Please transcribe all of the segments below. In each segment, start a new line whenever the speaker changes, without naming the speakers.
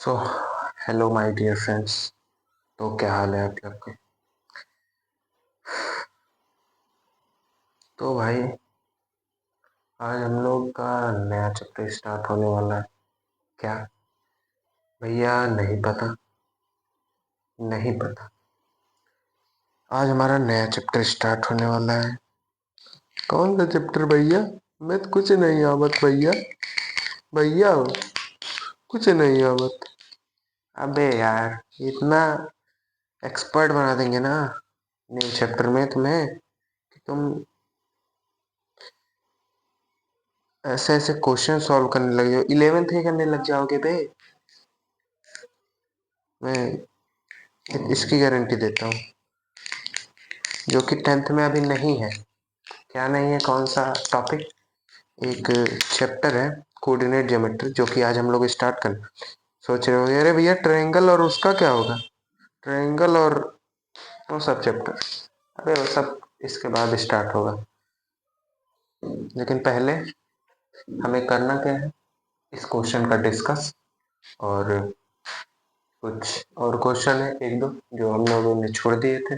So hello my dear friends. तो क्या हाल है आप लोग के? तो भाई आज हम लोग का नया चैप्टर स्टार्ट होने वाला है। क्या भैया? नहीं पता, नहीं पता। आज हमारा नया चैप्टर स्टार्ट होने वाला है। कौन सा चैप्टर भैया? मैं तो कुछ नहीं आवत भैया। भैया कुछ नहीं आवत। अबे यार, इतना एक्सपर्ट बना देंगे ना न्यू चैप्टर में तुम्हें कि तुम ऐसे ऐसे क्वेश्चन सॉल्व करने लग जाओ, 11th ही करने लग जाओगे बे। मैं इसकी गारंटी देता हूँ, जो कि 10th में अभी नहीं है। क्या नहीं है? कौन सा टॉपिक? एक चैप्टर है कोऑर्डिनेट ज्योमेट्री, जो कि आज हम लोग स्टार्ट कर सोच रहे हो अरे भैया ट्रायंगल और उसका क्या होगा, ट्रायंगल और वो सब चैप्टर। अरे वो सब इसके बाद स्टार्ट होगा, लेकिन पहले हमें करना क्या है, इस क्वेश्चन का डिस्कस। और कुछ और क्वेश्चन है एक दो जो हम लोगों ने छोड़ दिए थे,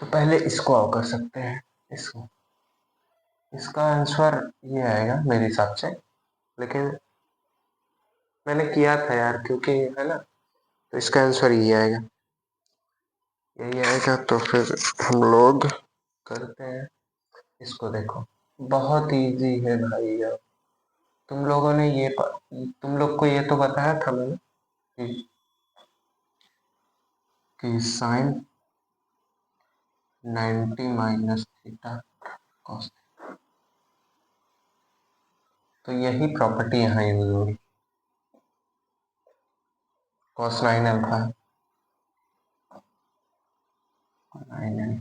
तो पहले इसको आओ कर सकते हैं। इसको इसका आंसर ये आएगा मेरे हिसाब से, लेकिन मैंने किया था यार, क्योंकि है ना, तो इसका आंसर ये आएगा, यही आएगा। तो फिर हम लोग करते हैं इसको। देखो बहुत इजी है भाई यार। तुम लोगों ने तुम लोग को ये तो बताया था मैंने कि साइन 90 माइनस थीटा कॉस, तो यही प्रॉपर्टी यहाँ यूज होगी। कॉस 9 अल्फा 9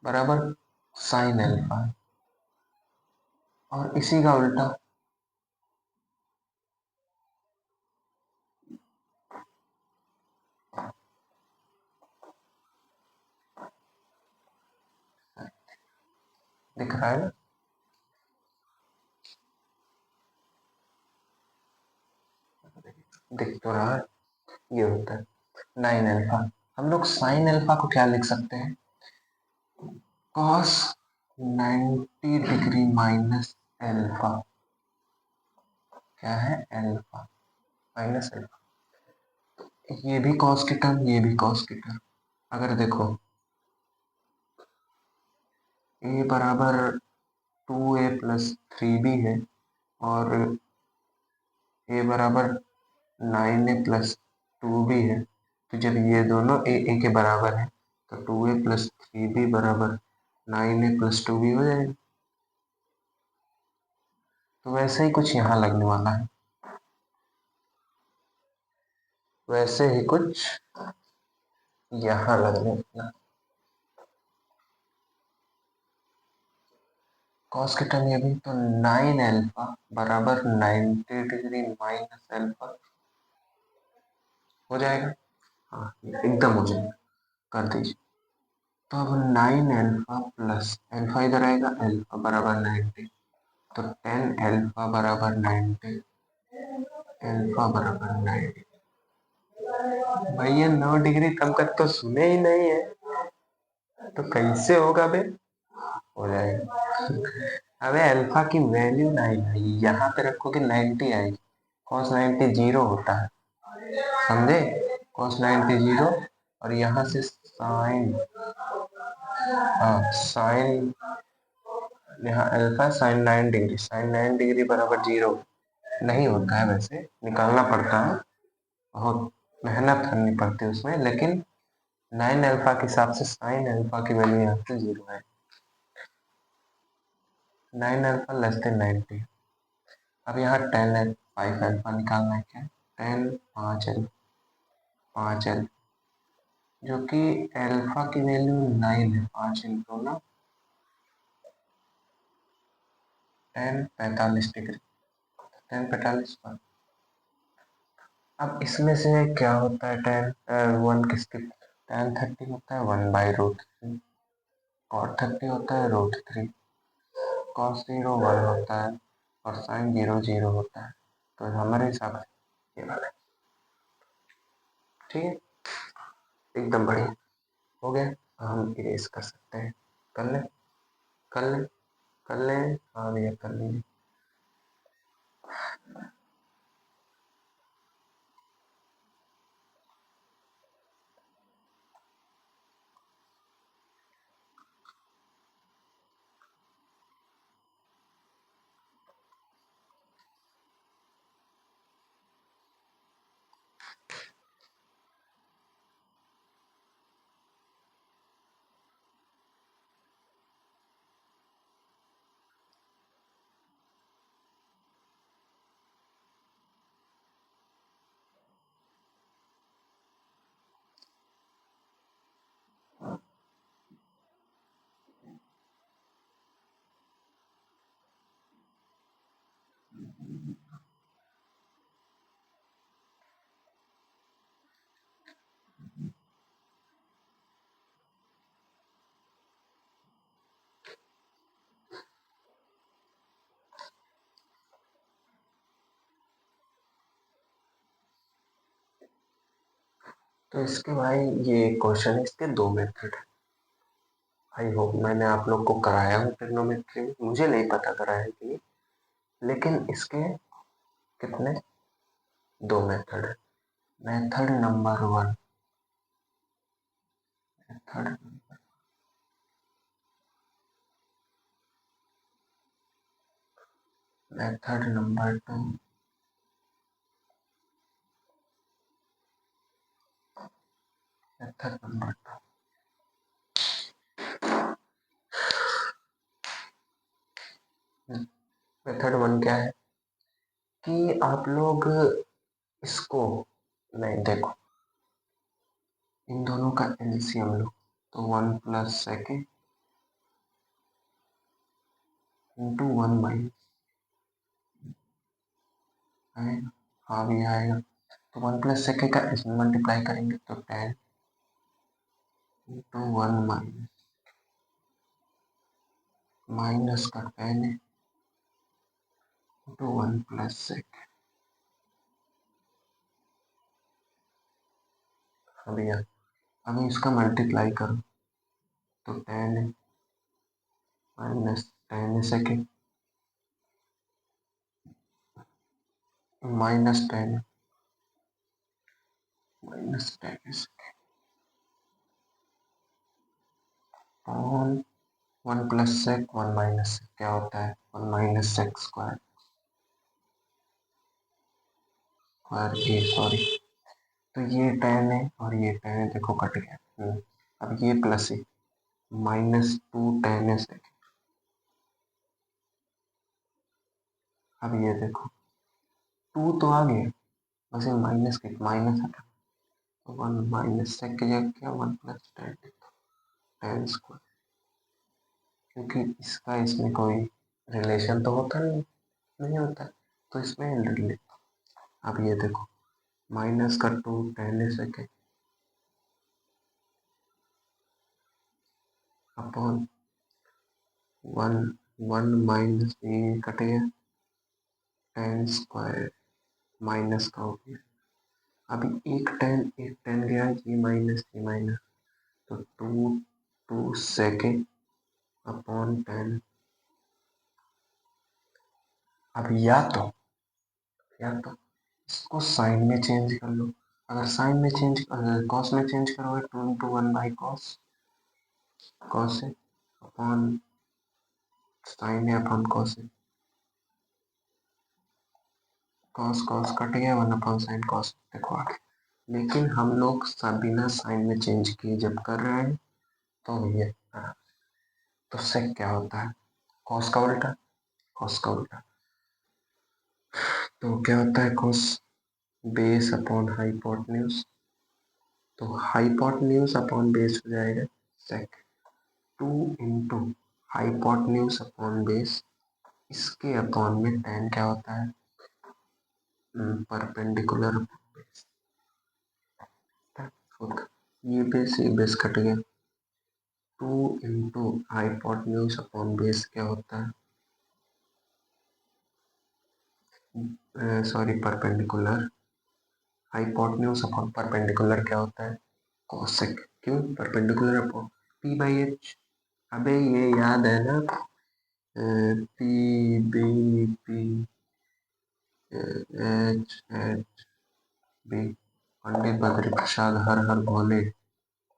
बराबर साइन अल्फा, और इसी का उल्टा दिख रहा है ना, दिख तो रहा है। ये होता है 9 अल्फा। हम लोग साइन अल्फा को क्या लिख सकते हैं? Cos 90 degree minus alpha. क्या है? Alpha minus alpha. ये भी कॉस की टर्म, ये भी कॉस की टर्म। अगर देखो ए बराबर 2a प्लस 3b है, और ए बराबर 9a प्लस 2b है, तो जब ये दोनों ए के बराबर है तो 2a प्लस 3b बराबर 9a प्लस 2b हो जाएगा। तो वैसे ही कुछ यहाँ लगने वाला है, वैसे ही कुछ यहाँ लगने वाला। कॉस की टर्म ये भी तो 9 अल्फा बराबर 90 डिग्री माइनस अल्फा हो जाएगा। हाँ एकदम हो जाएगा, कर दीजिए। तो अब 9 अल्फा प्लस अल्फा इधर आएगा, अल्फा बराबर 90, तो 10 अल्फा बराबर 90, अल्फा बराबर 90। भैया 9 डिग्री कम कर तो सुने ही नहीं है, तो कैसे होगा बे? हो जाएगा। अबे अल्फा की वैल्यू 9 है, यहाँ पे रखोगे 90 आएगी। कॉस 90 जीरो होता है, समझे? कॉस 90 जीरो, और यहाँ से साइन, हाँ साइन, यहाँ alpha sine 9 degree, sine 9 degree बराबर जीरो नहीं होता है, वैसे निकालना पड़ता है, बहुत मेहनत करनी पड़ती है उसमें, लेकिन 9 अल्फा के हिसाब से साइन अल्फा की वैल्यू यहाँ पे जीरो है। 9 अल्फा लेस देन 90। अब यहाँ 10 5 अल्फा निकालना है। क्या? 10 5 अल्फा, 5 अल्फा, जो कि अल्फा की वैल्यू 9 है, 5 इंटू ना 10 45 डिग्री, 10 45 पर। अब इसमें से क्या होता है? 10 1 किसके? tan 30 होता है 1/√3, cot 30 होता है √3, cos 0 1 होता है, और sin 0 0 होता है। तो हमारे हिसाब से ये वाला है। ठीक है, एकदम बढ़िया हो गया। हम इरेज कर सकते हैं। कर लें, कर लें, कर लें। हाँ भैया कर लीजिए। तो इसके भाई ये क्वेश्चन है, इसके दो मेथड है। आई होप मैंने आप लोग को कराया हूँ ट्रिग्नोमेट्री में, मुझे नहीं पता कराया कि नहीं, लेकिन इसके कितने दो मेथड है। Method number one, method method number two, method number two. Method one क्या है कि आप लोग इसको, नहीं देखो, इन दोनों का एलसीएम लो, तो one plus second into one minus आएगा। हाँ भी आएगा। तो वन प्लस सेकेंड का इसमें मल्टीप्लाई करेंगे तो 10 इंटू वन माइनस, माइनस का 10 है इंटू वन प्लस सेकेंड। अभी अभी इसका मल्टीप्लाई करो तो 10 है, माइनस 10 है सेकेंड, माइनस 10 है, माइनस 10 है सेकेंड, और one plus sec one minus sec क्या होता है, one minus sec square, square A sorry. तो ये 10 है और ये 10 है, देखो कट गया। अब ये प्लस है, माइनस टू 10 है सेकेंड। अब ये देखो टू तो आ गया, बस ये माइनस के माइनस हटा, तो वन माइनस सेक की जगह क्या, वन प्लस 10, 10 स्क्वायर, क्योंकि इसका इसमें कोई रिलेशन तो होता नहीं, नहीं होता, तो इसमें ले। अब ये देखो माइनस का टू 10 second upon one, one minus ये कट गया, 10 स्क्वायर माइनस का हो गया। अभी एक 10 गया, ये माइनस, तो टू, टू सेकेंड अपॉन 10। अब या तो इसको साइन में चेंज कर लो। अगर साइन में चेंज, कॉस में चेंज करोगे, two into one by cos, cos है अपॉन साइन है अपॉन कॉस है, कॉस कॉस कट गया, वन अपॉन साइन कॉस, देखो आगे। लेकिन हम लोग बिना साइन में चेंज किए जब कर रहे हैं तो ये तो सेक क्या होता है, कॉस का उल्टा, कॉस का उल्टा। तो क्या होता है कॉस बेस अपॉन हाइपोटेन्यूज, तो हाइपोटेन्यूज अपॉन बेस हो जाएगा sec, two into hypotenuse upon base, इसके अपॉन में टेन क्या होता है, परपेंडिकुलर बेस, ये बेस कट गया, two into hypotenuse upon base क्या होता है, sorry perpendicular, hypotenuse upon perpendicular क्या होता है, कोसेक। क्यों, perpendicular upon P by H. अबे ये याद है ना, P B P H H B. Pandit Badri प्रसाद हर Har Bhole,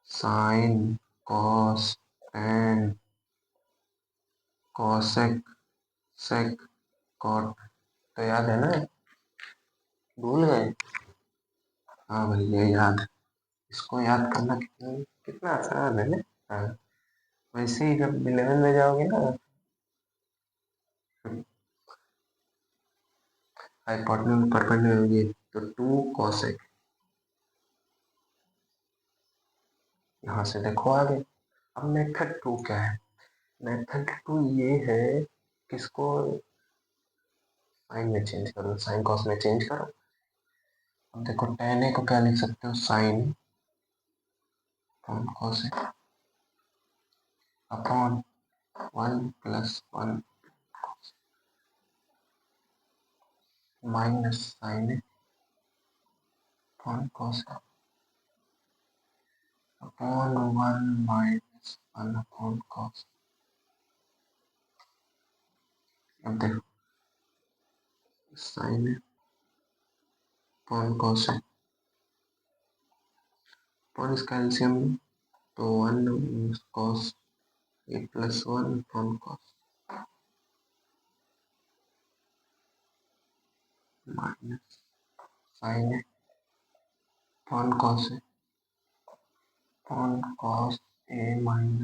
sine cos tan cosec sec cot. तो याद है ना, भूल गए। हाँ भाई ये याद, इसको याद करना कितना कितना आसान है ना। हाँ, वैसे ही जब 11 में जाओगे ना, हाइपोटेन्यूज परपेंडिकुलर ये, तो 2 कॉसेक। यहाँ से देखो आगे। अब मेथड 2 क्या है, मेथड 2 ये है, किसको साइन में चेंज करो, साइन कॉस में चेंज करो। अब देखो tan a को क्या लिख सकते हो, sine cos upon 1+1 minus sine upon cos upon 1 - 1 upon cos. अब देखो साइन अपॉन कॉस अपॉन इसका एलसीएम, तो 1 cos a+1 upon cos minus sine upon cos upon cos a-1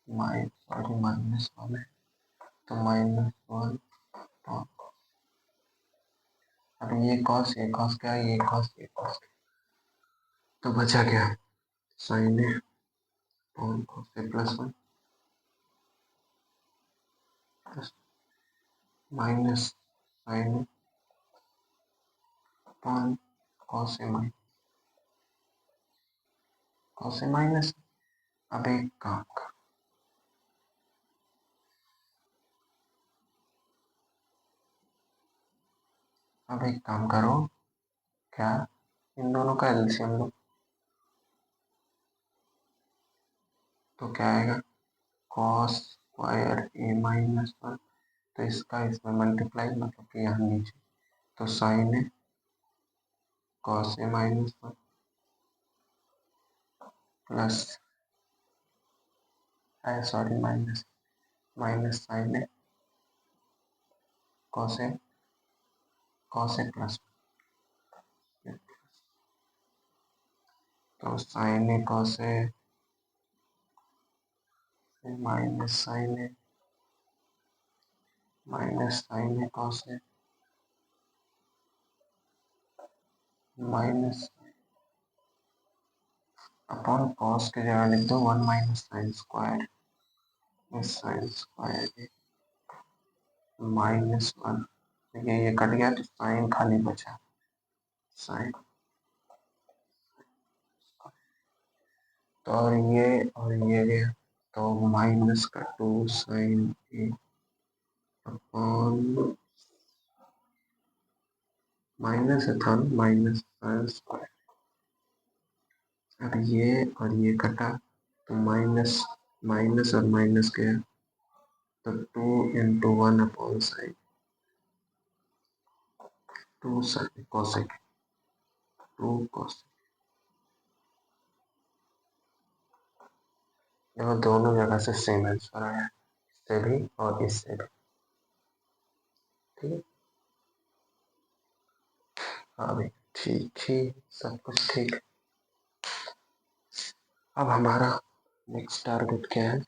-1 है, तो -1 अपॉन। अब ये कॉस क्या है, ये कॉस, तो बचा क्या, sine upon cos a+1 minus sine upon cos A minus. अब एक काम कर, अब एक काम करो, क्या, इन दोनों का एलसीएम लो, तो क्या आएगा, कॉस स्क्वायर a-1, तो इसका इसमें मल्टीप्लाई, मतलब कि यहाँ नीचे, तो साइन है cos a-1 plus, sorry minus, minus sine है कॉस ए प्लस, तो sine A cos A minus sine A cos A minus upon cos के जगह लिख दो 1 - साइन स्क्वायर -1। ये कट गया, तो साइन खाली बचा, साइन, तो और ये गया, तो माइनस का 2 साइन ए अपॉन माइनस था, माइनस साइन स्क्वायर। अब ये और ये कटा, तो माइनस माइनस और माइनस गया, तो 2 × 1 upon sine, 2 sign cosec, 2 cosec. देखो दोनों जगह से सेम आंसर आया, इससे भी और इससे भी, ठीक है। हाँ भाई ठीक ही, सब कुछ ठीक। अब हमारा नेक्स्ट टारगेट क्या है,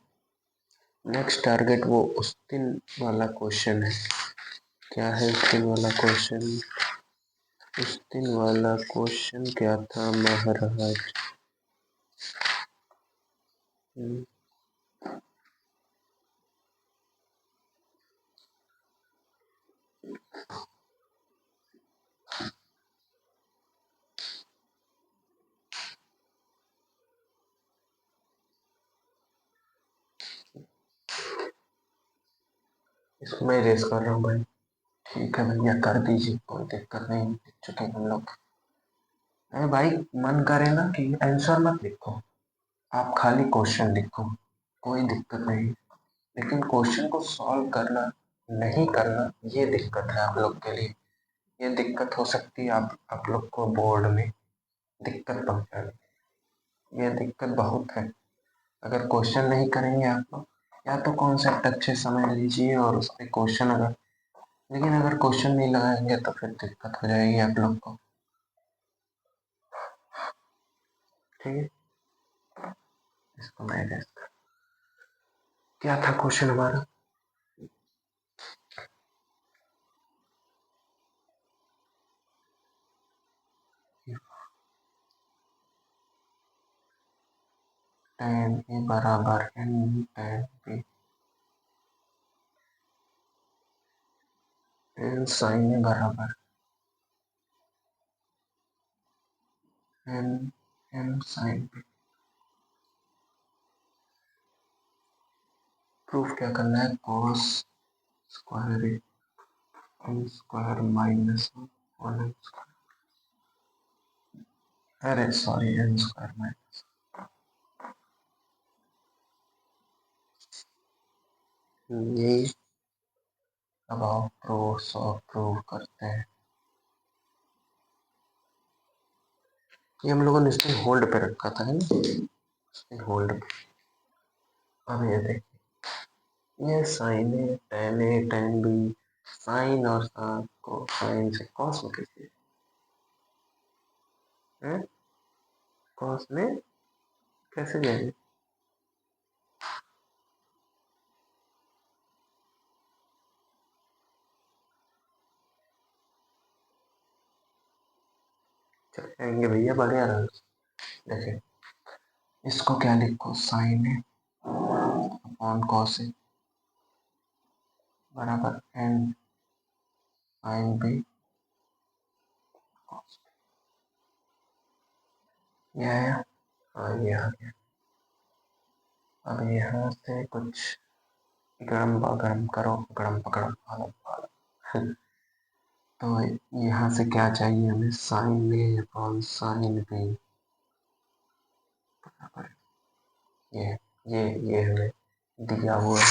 नेक्स्ट टारगेट वो उस्तीन वाला क्वेश्चन है। क्या है उस्तीन वाला क्वेश्चन, उस्तीन वाला क्वेश्चन क्या था महाराज, इसको मैं रेस कर रहा हूँ भाई। ठीक है भैया, कर दीजिए, कोई दिक्कत नहीं, लिख चुके हैं हम लोग। अरे भाई, मन करे ना कि आंसर मत लिखो, आप खाली क्वेश्चन लिखो, कोई दिक्कत नहीं। लेकिन क्वेश्चन को सॉल्व करना नहीं करना, ये दिक्कत है आप लोग के लिए। ये दिक्कत हो सकती है आप लोग को बोर्ड में दिक्कत पहुंचाने। ये दिक्कत बहुत है। अगर क्वेश्चन नहीं करेंगे आप लोग, या तो कॉन्सेप्ट अच्छे समझ लीजिए और उस पर क्वेश्चन अगर, लेकिन अगर क्वेश्चन नहीं लगाएंगे तो फिर दिक्कत हो जाएगी आप लोग को। ठीक है, इसको मैं erase कर, क्या था क्वेश्चन हमारा? tan ए बराबर n tan b, n sin ए बराबर n m sin b। Proof क्या करना है? cos स्क्वायर ए n square minus one n square, अरे सॉरी, n स्क्वायर माइनस, यही। अब आओ प्रूव करते हैं। ये हम लोगों ने इसमें होल्ड पे रखा था, है ना, इसमें होल्ड पे। अब ये देखिए, ये साइन ए टेन बी, साइन और साइन को साइन से कॉस में कैसे है, कॉस में कैसे जाएंगे? चल जाएंगे भैया, बढ़िया रहा। देखिए, इसको क्या लिखो, साइन ए अपॉन कॉस ए बराबर एन साइन बी कॉस। ये आया? हाँ, ये आ गया। अब यहाँ से कुछ गरम गरम करो, गरम पकड़ो, आलम आलम। तो यहाँ से क्या चाहिए हमें? Sine A upon sine B बराबर ये ये हमें दिया हुआ है,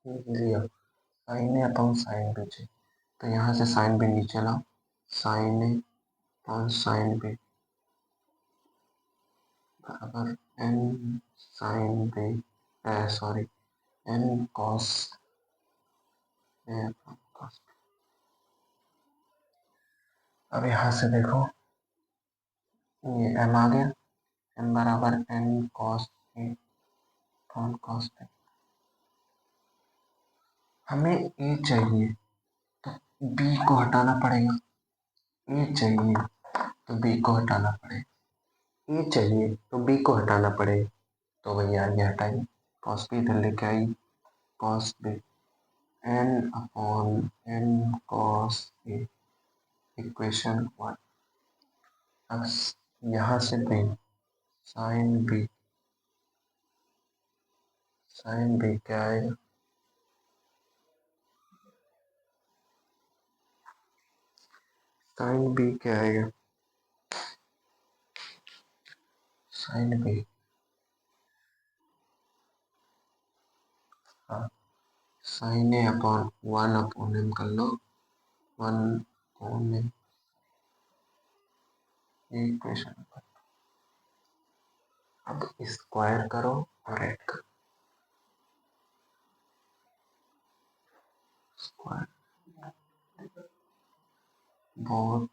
दिया sine A upon sine B चाहिए। तो यहाँ से साइन बी नीचे लाओ, sine A upon sine B बराबर N sine B, sorry, N cos A upon cos. अब यहाँ से देखो, ये एम आ गया, एम बराबर N cos A upon cos B. हमें ए चाहिए तो बी को हटाना पड़ेगा, ए चाहिए तो बी को हटाना पड़ेगा, ए चाहिए तो बी को हटाना पड़ेगा। तो भैया ये हटाइए, कॉस बी इधर लेके आई, cos B N upon N cos A, equation one. अब यहाँ से बी, साइन बी क्या आएगा? साइन बी क्या आएगा? साइन बी, हाँ, sine A upon one upon M कर लो, वन अपॉन एम, ये इक्वेशन। अब स्क्वायर करो और ऐड करो, स्क्वायर बोथ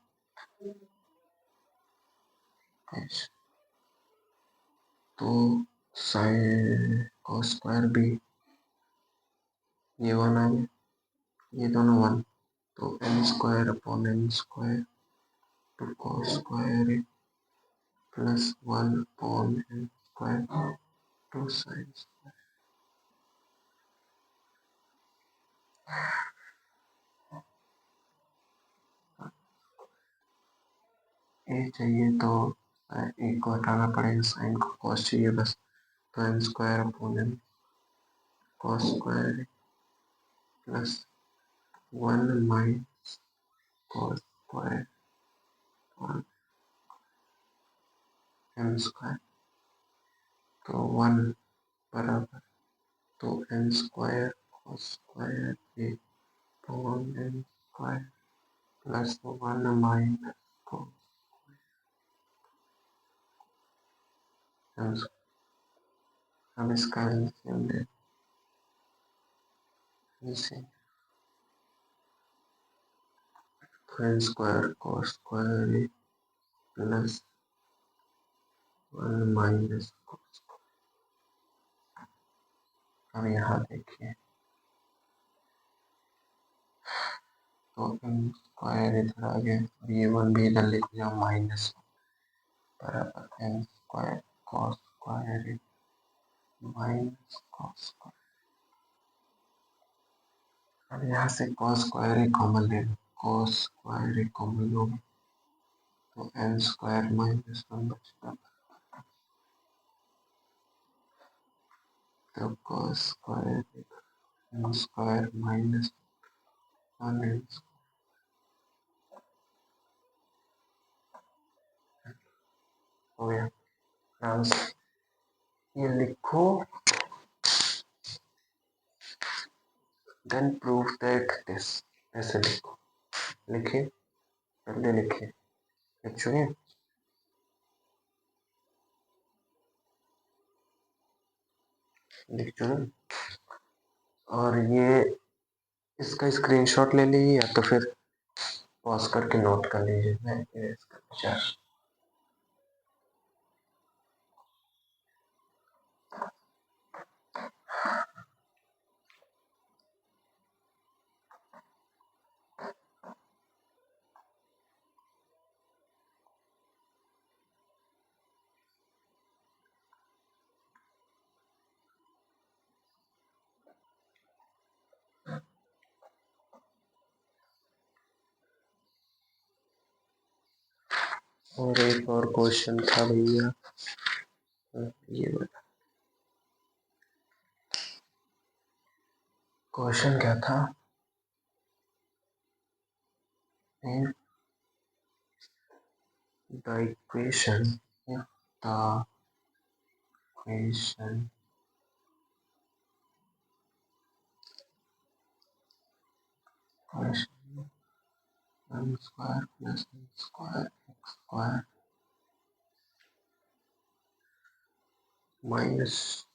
तो साइन कॉस स्क्वायर बी, ये वन आ गया, ये दोनों वन, तो N square upon N square two cos square A plus one upon N square two sine. A चाहिए तो ए को हटाना पड़ेगा, साइन को, कॉस चाहिए बस, तो N square upon N cos square plus 1 minus cos square M square, तो 1 बराबर, तो N square cos square A upon N square plus 1 minus cos M square. अब इसका एलसीएम ले, तो N square cos square A plus 1 minus cos। अब यहाँ देखिए, तो एन स्क्वायर इधर आ गया, अब ये 1 भी इधर लिख दिया माइनस बराबर n square cos square A minus cos square. अब यहाँ से cos स्क्वायर ए कॉमन ले लो, cos स्क्वायर ए कॉमन लो, तो एन स्क्वायर माइनस 1 बचता, तो cos square n square minus 1 n हो गया। आराम से ये लिखो, देन प्रूव दैट दिस, ऐसे लिखो, लिखिए, जल्दी लिखिए, लिख चुके, लिख चुके। और ये इसका स्क्रीनशॉट ले लीजिए या तो फिर पॉज करके नोट कर लीजिए, मैं इसका विचार। और एक और क्वेश्चन था भैया, ये वाला क्वेश्चन क्या था, the equation if the equation m square plus n square x square minus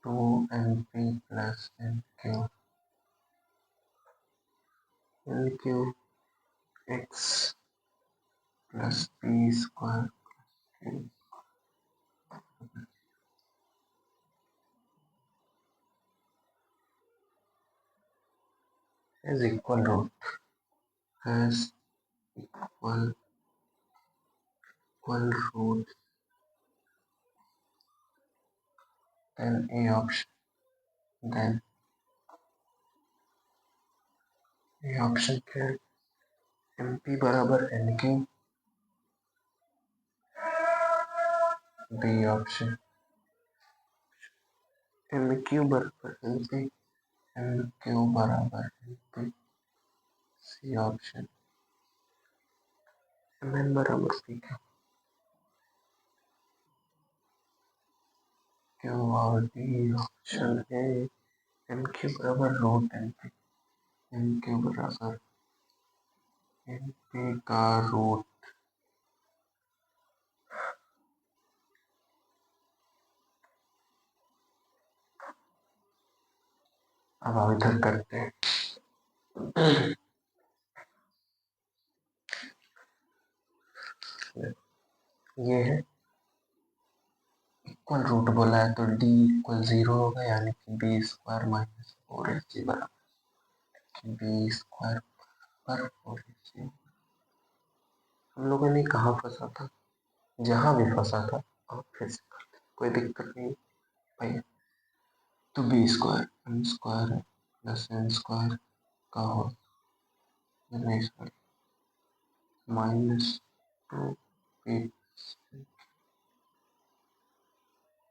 2np plus nq nq x plus p square q is equal root, has equal root, then a option, then a option क्या है, mp बराबर nq, b option mq बराबर np, mq बराबर np, c option mn बराबर p q और D option है, M Q बराबर root N P, M Q बराबर एन पी का रूट। अब हम इधर करते हैं, ये है इक्वल रूट बोला है, तो डी इक्वल 0 होगा, यानी कि बी स्क्वायर माइनस 4ac बराबर बी स्क्वायर पर 4ac। हम लोगों ने कहाँ फंसा था, जहाँ भी फंसा था आप फिर से करते, कोई दिक्कत नहीं भैया। तो B square M square plus N square का हो माइनस 2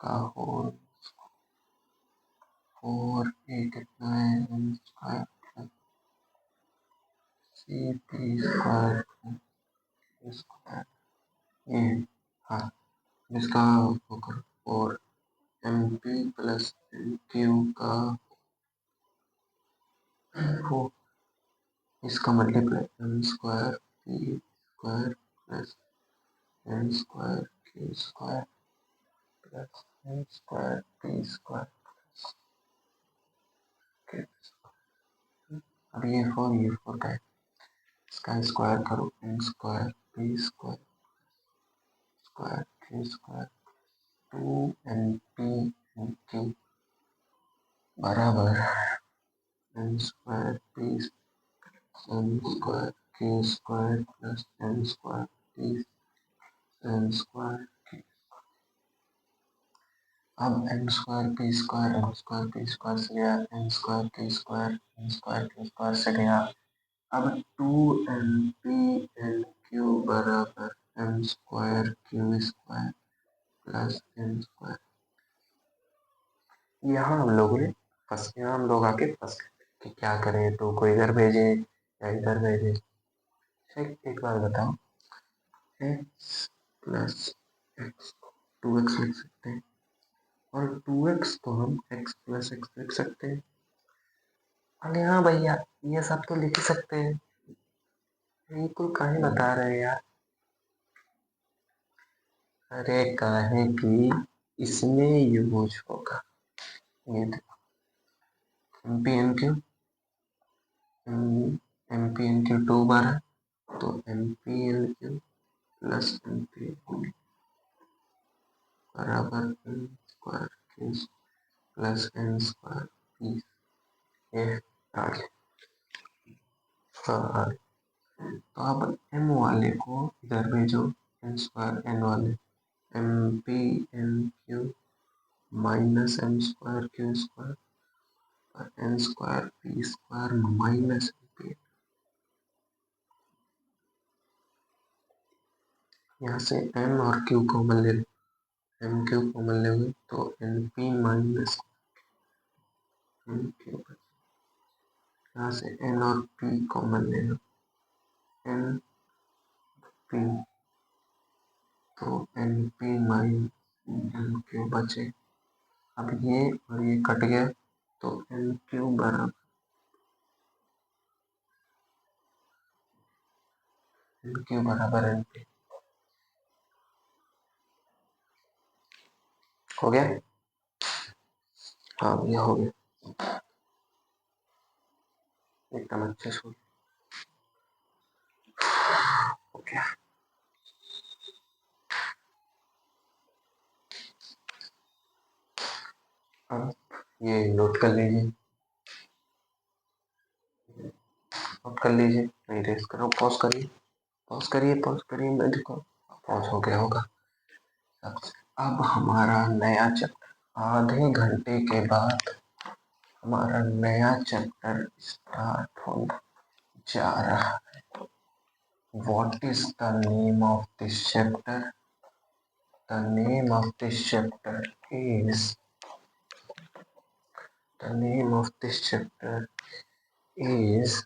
का होल 4 कितना है n square C P square square ये हाँ जिसका वो करो और M P plus M Q का वो इसका multiply M square P square plus M square Q square plus M square P square. अब ये फोर का है इसका स्क्वायर करो M square P square square Q square to M P M Q बराबर M square P M square Q square plus M square P M square. अब M square P square से गया M square P square M square Q square से गया। अब two M P N Q बराबर M square Q square plus M square. यहाँ हम लोगों ने यहाँ हम लोग आके फंस गए कि क्या करें, तो कोई इधर भेजे या इधर भेजे। एक बार बताओ, X plus X two X लिख सकते हैं और टू एक्स को हम एक्स प्लस एक्स लिख सकते हैं। अरे हाँ भैया ये सब तो लिख ही सकते हैं, बिल्कुल काहे बता रहे हैं यार। अरे काहे की इसमें यूज होगा, ये देखो M P N Q M P N Q 2 बार है तो M P N Q plus M P N बराबर M square Q plus N square P. ये आ गया। हाँ तो अब एम वाले को इधर भेजो एन स्क्वायर एन वाले M P N Q minus M square Q square और N square P square minus M P. यहाँ से एम और क्यू कॉमन ले लो, एम क्यू कॉमन ले तो N P minus M Q. यहाँ से एन और पी कॉमन ले लो, एन पी तो N P minus N Q बचे। अब ये और ये कट गया तो एन क्यू बराबर एन पी हो गया। हाँ ये हो गया एकदम अच्छे से हो गया। अब ये नोट कर लीजिए, नोट कर लीजिए, नहीं रेस करो, पॉज करिए पॉज करिए मैं देखो पॉज हो गया होगा। अब हमारा नया चैप्टर आधे घंटे के बाद हमारा नया चैप्टर स्टार्ट होने जा रहा है। What is the name of this chapter? The name of this chapter is the name of this chapter is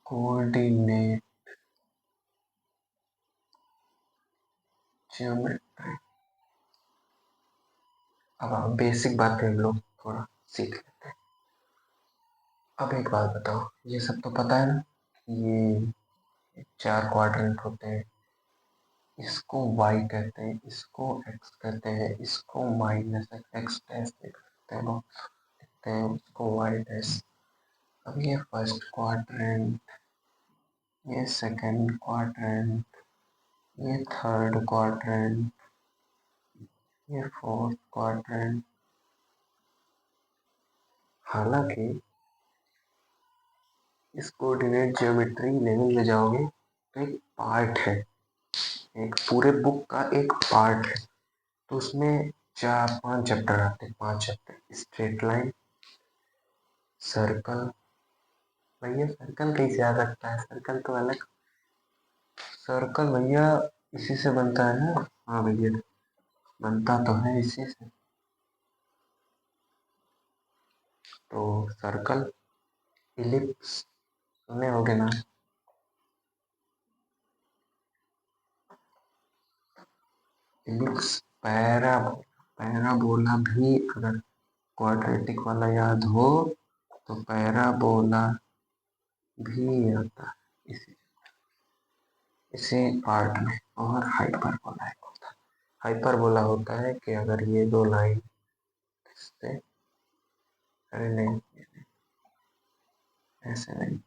coordinate geometry। अब आप बेसिक बातें हम लोग थोड़ा सीख लेते हैं। अब एक बात बताओ, ये सब तो पता है ना, ये 4 क्वाड्रेंट होते हैं, इसको y कहते हैं, इसको x कहते हैं, इसको माइनस एक्स डैश लिखते हैं, इसको y डैश। अब ये फर्स्ट क्वाड्रेंट, ये सेकंड क्वाड्रेंट, ये थर्ड क्वाड्रेंट, ये फोर्थ क्वाड्रेंट। हालांकि इस कोऑर्डिनेट ज्योमेट्री लेवल में जाओगे तो एक पार्ट है, एक पूरे बुक का एक पार्ट है, तो उसमें 4-5 चैप्टर आते हैं, 5 चैप्टर। स्ट्रेट लाइन, सर्कल, भैया सर्कल कैसे आ सकता है, सर्कल तो अलग, सर्कल भैया इसी से बनता है ना। हाँ भैया बनता तो है इसी से। तो सर्कल, इलिप्स सुने होगे ना, इलिप्स, पैराबोला भी अगर क्वाड्रेटिक वाला याद हो तो पैराबोला भी आता है इसी पार्ट में। और हाइपरबोला एक होता है। हाइपरबोला होता है कि अगर ये दो लाइन से, अरे नहीं ऐसे नहीं,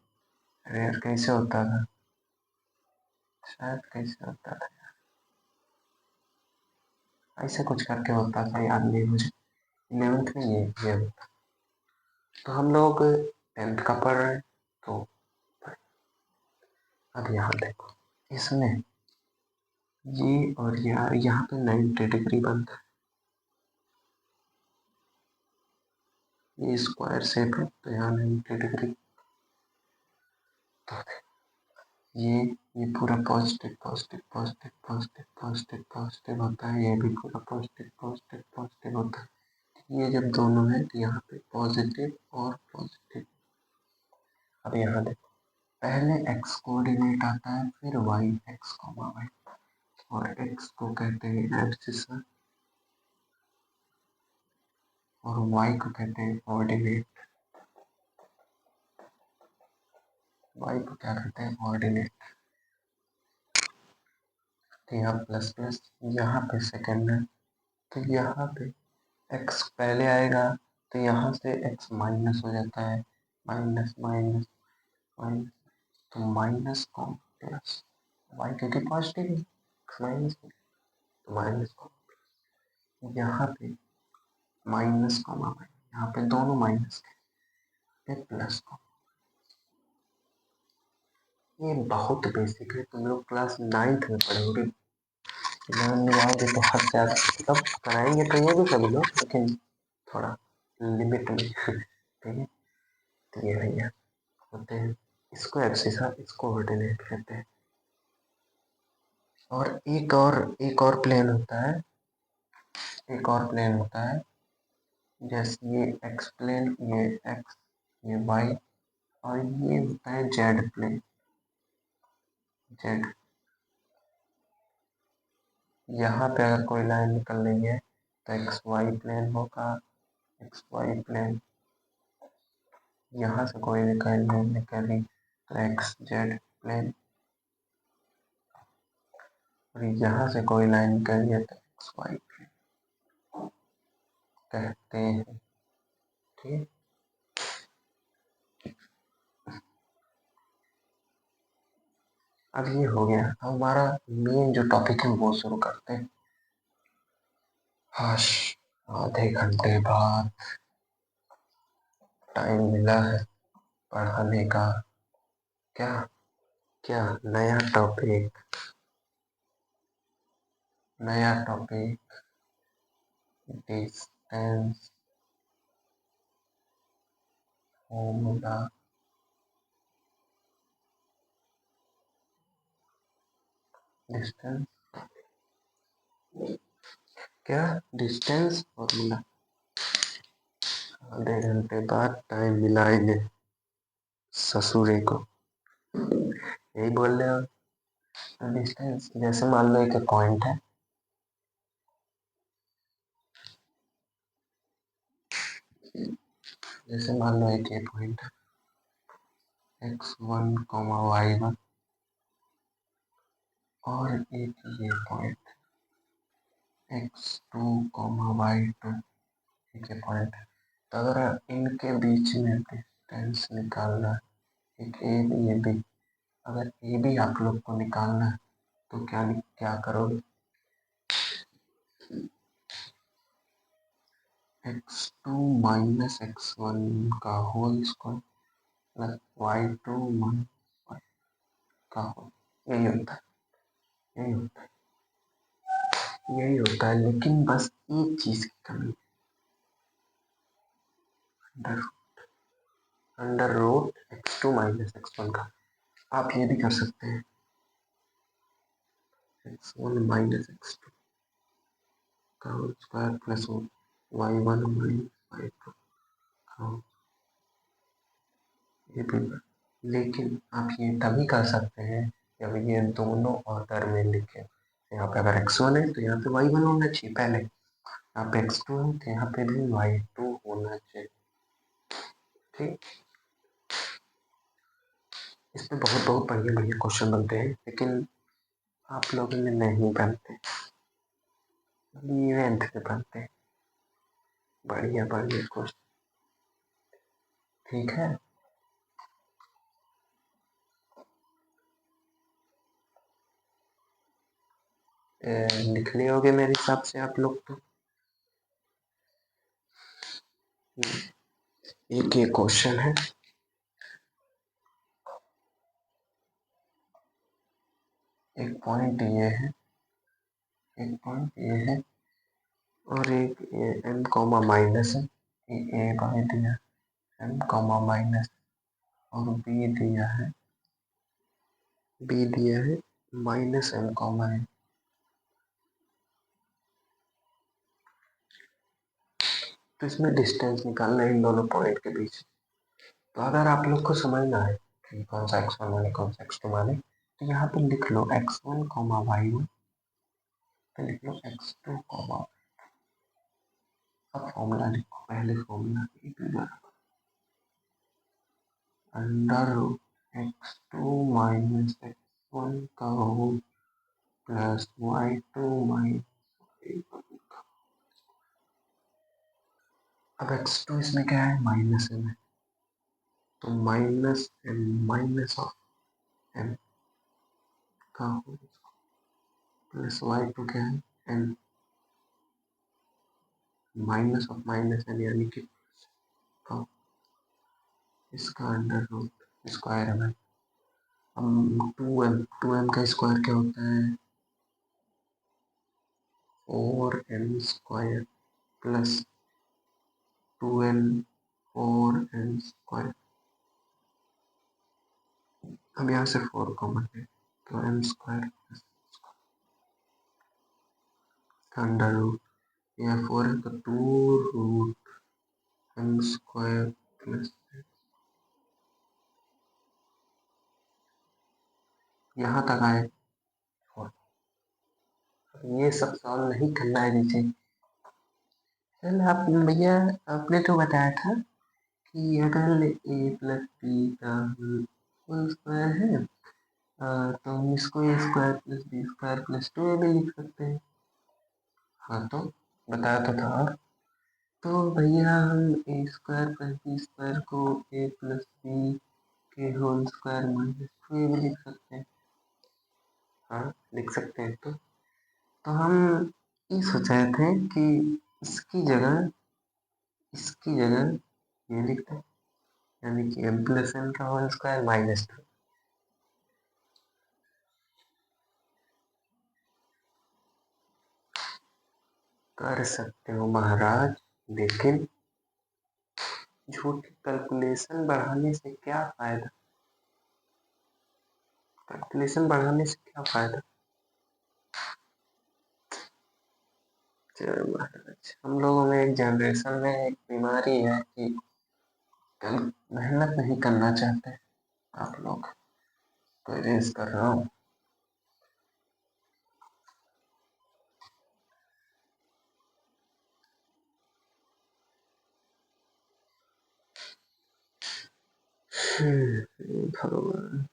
अरे यार कैसे होता था, शायद कैसे होता था, ऐसे कुछ करके होता था, याद नहीं मुझे। 11th में ये होता। तो हम लोग 10th का पढ़ रहे हैं। तो अब यहाँ देखो, इसमें ये और यहाँ पे 90 डिग्री बनता है। ये स्क्वायर शेप है तो यहाँ 90 डिग्री। तो ये पूरा positive positive positive positive positive positive होता है, ये भी पूरा पॉजिटिव पॉजिटिव पॉजिटिव होता है। ये जब दोनों है तो यहाँ पे पॉजिटिव और पॉजिटिव। अब यहाँ देखो, पहले x कोऑर्डिनेट आता है, फिर y, x कॉमा y, और x को कहते हैं एक्सिस और y को कहते हैं ऑर्डिनेट। y को क्या कहते हैं, ऑर्डिनेट। तो यहाँ प्लस प्लस, यहाँ पे सेकेंड है तो यहाँ पे x पहले आएगा तो यहाँ से x माइनस हो जाता है, माइनस माइनस माइनस, तो माइनस को प्लस, y क्योंकि पॉजिटिव है, माइनस तो माइनस को यहाँ पे माइनस कॉमा y, यहाँ पे दोनों माइनस के प्लस को। ये बहुत बेसिक है, तुम लोग क्लास 9th में पढ़ोगे, ध्यान लगाओगे तो हद से ज्यादा मतलब कराएंगे तो ये भी सभी लोग, लेकिन थोड़ा लिमिट में ठीक है। तो ये भैया होते हैं, इसको एक्सिस, इसको ऑर्डिनेट कहते हैं। और एक और प्लेन होता है, एक और प्लेन होता है, जैसे ये एक्स प्लेन, ये एक्स, ये वाई, और ये होता है जेड प्लेन, जेड। यहाँ पे अगर कोई लाइन निकल रही है तो एक्स वाई प्लेन होगा, एक्स वाई प्लेन। यहाँ से कोई लाइन निकल रही तो एक्स जेड प्लेन, और यहाँ से कोई लाइन निकल रही है तो एक्स वाई प्लेन कहते हैं, ठीक। अब ये हो गया, अब हमारा मेन जो टॉपिक है वो शुरू करते हैं। हाश, आधे घंटे बाद टाइम मिला है पढ़ाने का। क्या क्या नया टॉपिक, नया टॉपिक, डिस्टेंस फॉर्मूला, डिस्टेंस, क्या डिस्टेंस फॉर्मूला। आधे घंटे बाद टाइम मिला इन्हें, ससुरे को यही बोल रहे हो। डिस्टेंस जैसे मान लो एक पॉइंट है, जैसे मान लो एक ये पॉइंट है x1 y1, और एक ये पॉइंट x2 y2, एक ये पॉइंट है। तो अगर इनके बीच में डिस्टेंस निकालना है, एक ए बी, ए बी, अगर ए बी आप लोग को निकालना है तो क्या क्या करोगे, x2 माइनस x1 का whole square plus y2 minus y का होल, यही होता है, यही होता है, यही होता है। लेकिन बस एक चीज की कमी, under under root x2 minus x1 का। आप ये भी कर सकते हैं, x1 माइनस x2 का whole square plus y1 minus y2 का होल। ये भी, लेकिन आप ये तभी कर सकते हैं जब ये दोनों ऑर्डर में लिखें। यहाँ पे अगर x1 है तो यहाँ पे y1 होना चाहिए पहले, यहाँ पे x2 है तो यहाँ पे भी y2 होना चाहिए। ठीक, इसमें बहुत बहुत बढ़िया बढ़िया क्वेश्चन बनते हैं, लेकिन आप लोगों में नहीं बनते, इवेंट में बनते हैं बढ़िया बढ़िया क्वेश्चन। ठीक है, लिख लिए होगे मेरे हिसाब से आप लोग तो। एक ये क्वेश्चन है, एक पॉइंट ये है, एक पॉइंट ये है, और एक ये m कॉमा माइनस है, ये a बाई दिया m कॉमा माइनस, और b दिया है माइनस m कॉमा है। तो इसमें डिस्टेंस निकालना है इन दोनों पॉइंट के बीच। तो अगर आप लोग को समझ ना आए कि कौन सा x1 माने कौन सा x2 माने, तो यहाँ पे लिख लो x1 कॉमा y1, तो लिख लो x2 कॉमा। अब फॉर्मूला लिखो, पहले formula e to the under root x2 minus x1 का होल प्लस y2 माइनस। अब x2 इसमें क्या है, माइनस m है, तो minus m minus of m का होल प्लस y2 क्या है n minus of minus n, यानी कि का इसका अंडर रूट स्क्वायर है। हम 2m का स्क्वायर क्या होता है, 4m square plus 2n 4n square. अब यहाँ से 4 कॉमन है, तो m square plus under root, यह 4 है तो 2 रूट m स्क्वायर प्लस। यहाँ तक आए, और ये सब सॉल्व नहीं करना है नीचे। चल आप भैया, आपने तो बताया था कि अगर a प्लस बी का होल स्क्वायर है, तो हम इसको A square plus B square plus 2 भी लिख सकते हैं। हाँ तो बताया तो था। तो भैया हम ए स्क्वायर प्लस बी स्क्वायर को ए प्लस बी के होल स्क्वायर माइनस 2 भी लिख सकते हैं। हाँ लिख सकते हैं। तो हम ये सोच रहे थे कि इसकी जगह इसकी जगह ये लिखते हैं, यानी कि m प्लस n का होल स्क्वायर माइनस 2। कर सकते हो महाराज, लेकिन झूठी कैलकुलेशन बढ़ाने से क्या फायदा, कैलकुलेशन बढ़ाने से क्या फायदा। चलो महाराज, हम लोगों में एक जनरेशन में एक बीमारी है कि कल मेहनत नहीं करना चाहते आप लोग, तो रेस कर रहा हूँ। भगवान।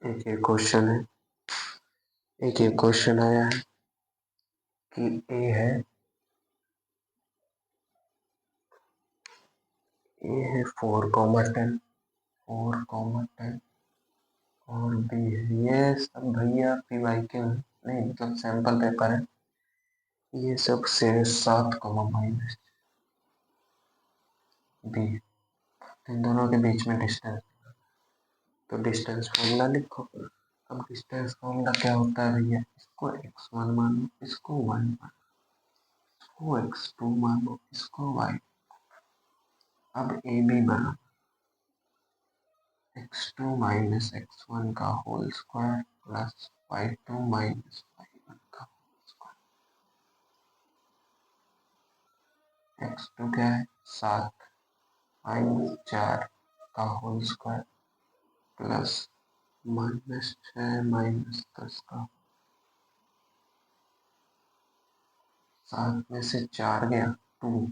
एक ये क्वेश्चन है, एक ये क्वेश्चन आया है कि ए है 4, 10, 4, 10 और बी है, ये सब भैया पीवाई के नहीं, मतलब सैंपल पेपर है, ये सब से 7, बी, इन दोनों के बीच में डिस्टेंस, तो डिस्टेंस फॉर्मूला लिखो। अब डिस्टेंस फॉर्मूला क्या होता है भैया, इसको x1 मानो, इसको y1 मानो, इसको x2 मानो, इसको y। अब ए बी बराबर x2 माइनस x1 का whole square plus y2 minus y1 का होल स्क्वायर। x2 क्या है 7 माइनस 4 का whole square plus minus 6 minus 10 का। 7 में से 4 गया 2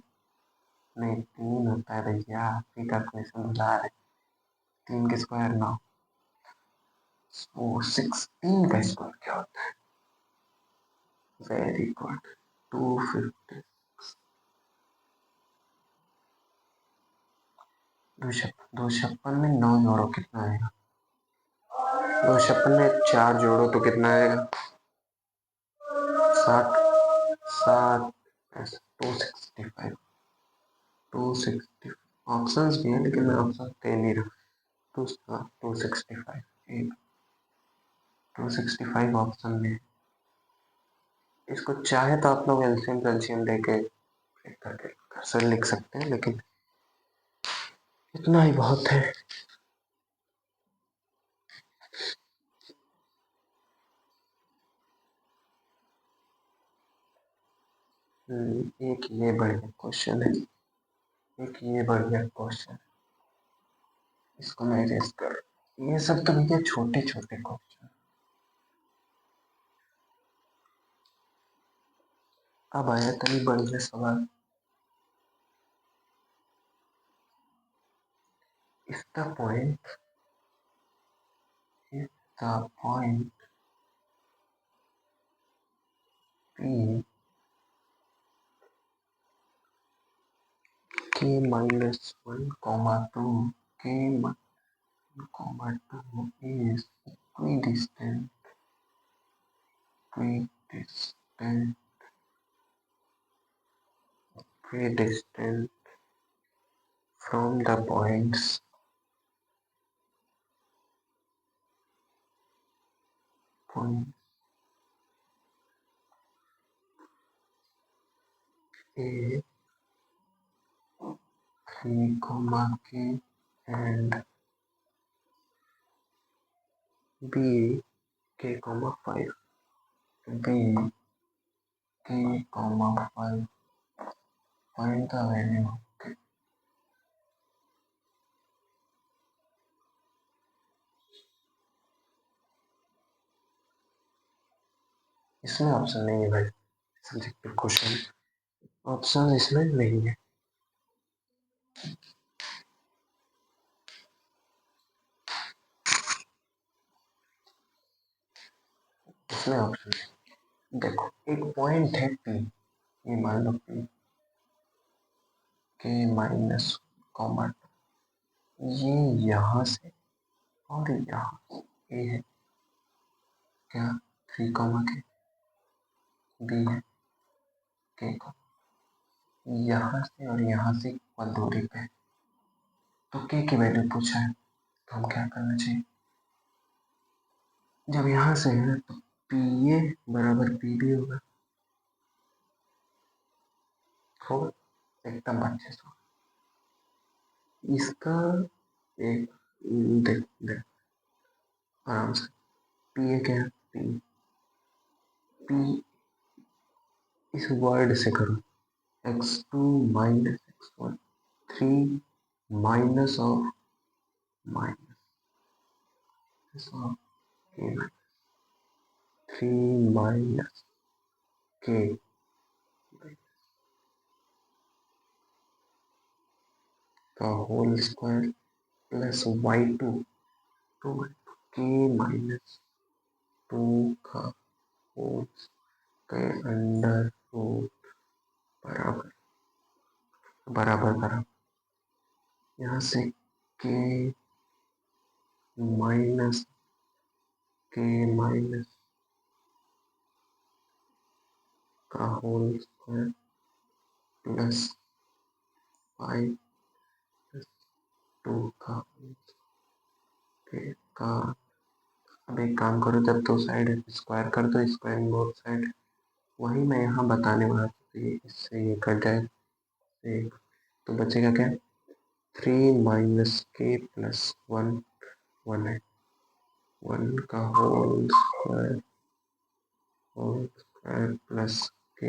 नहीं 3 होता है भैया, आपकी कैलकुलेशन भुला रहे। 3 के स्क्वायर 9 और 16 का स्क्वायर क्या होता है? Very good 250। 256 में 9 जोड़ो कितना आएगा? 256 में 4 जोड़ो तो कितना आएगा? 60 7 265 260। ऑप्शंस भी हैं लेकिन मैं ऑप्शन दे नहीं रहा। 265 265 ऑप्शन में। इसको चाहे तो आप लोग एलसीएम कैल्शियम लेके करके कर्सर लिख सकते हैं, लेकिन इतना ही बहुत है। एक ये बढ़िया क्वेश्चन है, एक ये बढ़िया क्वेश्चन, इसको मैं रेस कर। ये सब तो भैया छोटे छोटे क्वेश्चन। अब आया तभी बढ़िया सवाल। If the point if the point P k minus 1 comma 2 k comma 2 is equidistant equidistant equidistant from the points point A 3 comma k and B k comma 5 B k comma 5 find the value of k। इसमें option नहीं है भाई, subjective question option इसमें नहीं है। इसमें option देखो, एक पॉइंट है P, ये मान लो P के माइनस कॉमा, ये यहाँ से और यहाँ ए है क्या 3 कॉमा के, बी है के का, यहाँ से और यहाँ से इक्वल दूरी पे, तो के की वैल्यू पूछा है तो हम क्या करना चाहिए? जब यहाँ से है तो पी ए बराबर पी बी होगा एकदम अच्छे से। इसका एक देख देख आराम से, पी ए क्या है पी पी इस वर्ड से करो x2 minus x1 3 minus of minus of के 3 माइनस के का whole square plus y2 two के माइनस 2 का होल के अंडर रूट बराबर बराबर बराबर यहाँ से के माइनस का होल स्क्वायर प्लस 5 2 का के का। अब एक काम करो, जब दो साइड स्क्वायर कर दो, स्क्वायर बोथ साइड, वही मैं यहाँ बताने वाला था। तो ये इससे ये कट जाए एक, तो बचेगा क्या 3 - k + 1 है, 1 का होल स्क्वायर प्लस k -